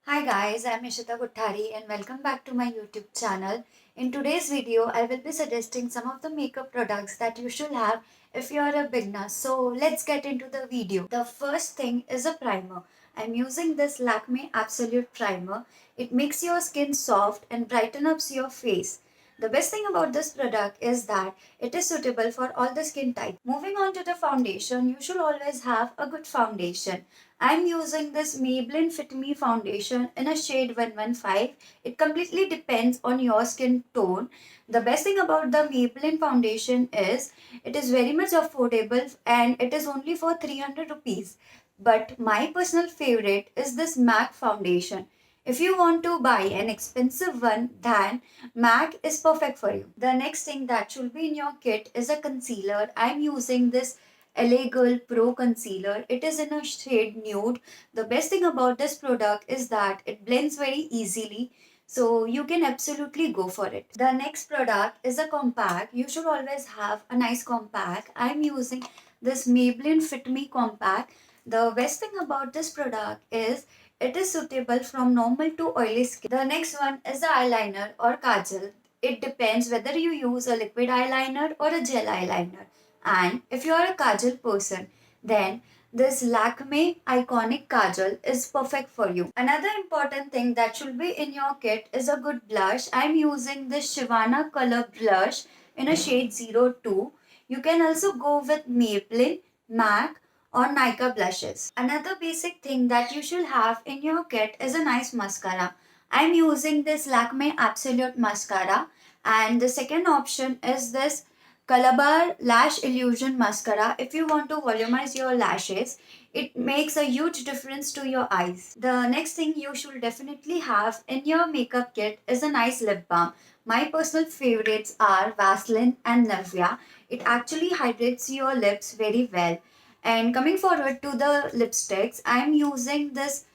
Hi guys, I'm ISHITA KOTHARI and welcome back to my YouTube channel. In today's video, I will be suggesting some of the makeup products that you should have if you are a beginner. So let's get into the video. The first thing is a primer. I'm using this Lakme Absolute Primer. It makes your skin soft and brighten up your face. The best thing about this product is that it is suitable for all the skin types. Moving on to the foundation, you should always have a good foundation. I'm using this Maybelline Fit Me foundation in a shade 115. It completely depends on your skin tone. The best thing about the Maybelline foundation is it is very much affordable and it is only for 300 rupees. But my personal favorite is this MAC foundation. If you want to buy an expensive one, then MAC is perfect for you. The next thing that should be in your kit is a concealer. I'm using this LA Girl Pro Concealer. It is in a shade nude. The best thing about this product is that it blends very easily. So you can absolutely go for it. The next product is a compact. You should always have a nice compact. I'm using this Maybelline Fit Me Compact. The best thing about this product is it is suitable from normal to oily skin. The next one is the eyeliner or kajal. It depends whether you use a liquid eyeliner or a gel eyeliner. And if you are a kajal person, then this Lakme Iconic Kajal is perfect for you. Another important thing that should be in your kit is a good blush. I'm using this Shivana color blush in a shade 02. You can also go with Maybelline, MAC or Nika blushes. Another basic thing that you should have in your kit is a nice mascara. I'm using this Lakme Absolute Mascara, and the second option is this Calabar Lash Illusion Mascara. If you want to volumize your lashes, it makes a huge difference to your eyes. The next thing you should definitely have in your makeup kit is a nice lip balm. My personal favorites are Vaseline and Nivea. It actually hydrates your lips very well. And coming forward to the lipsticks, I am using this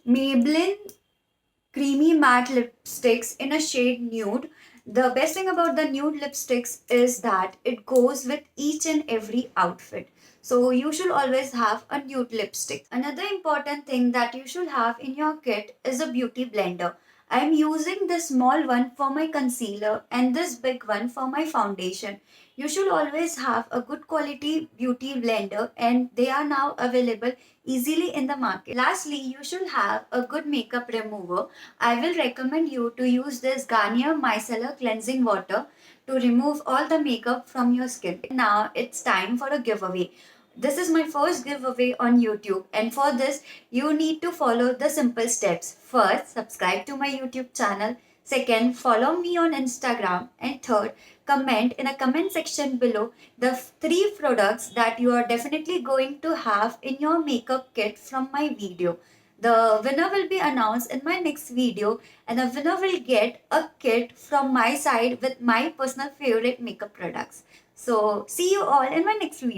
Maybelline creamy matte lipsticks in a shade nude. The best thing about the nude lipsticks is that it goes with each and every outfit. So you should always have a nude lipstick. Another important thing that you should have in your kit is a beauty blender. I'm using this small one for my concealer and this big one for my foundation. You should always have a good quality beauty blender and they are now available easily in the market. Lastly, you should have a good makeup remover. I will recommend you to use this Garnier Micellar Cleansing Water to remove all the makeup from your skin. Now it's time for a giveaway. This is my first giveaway on YouTube, and for this you need to follow the simple steps. First, subscribe to my YouTube channel. Second, follow me on Instagram. And third, comment in a comment section below the three products that you are definitely going to have in your makeup kit from my video. The winner will be announced in my next video, and the winner will get a kit from my side with my personal favorite makeup products. So, see you all in my next video.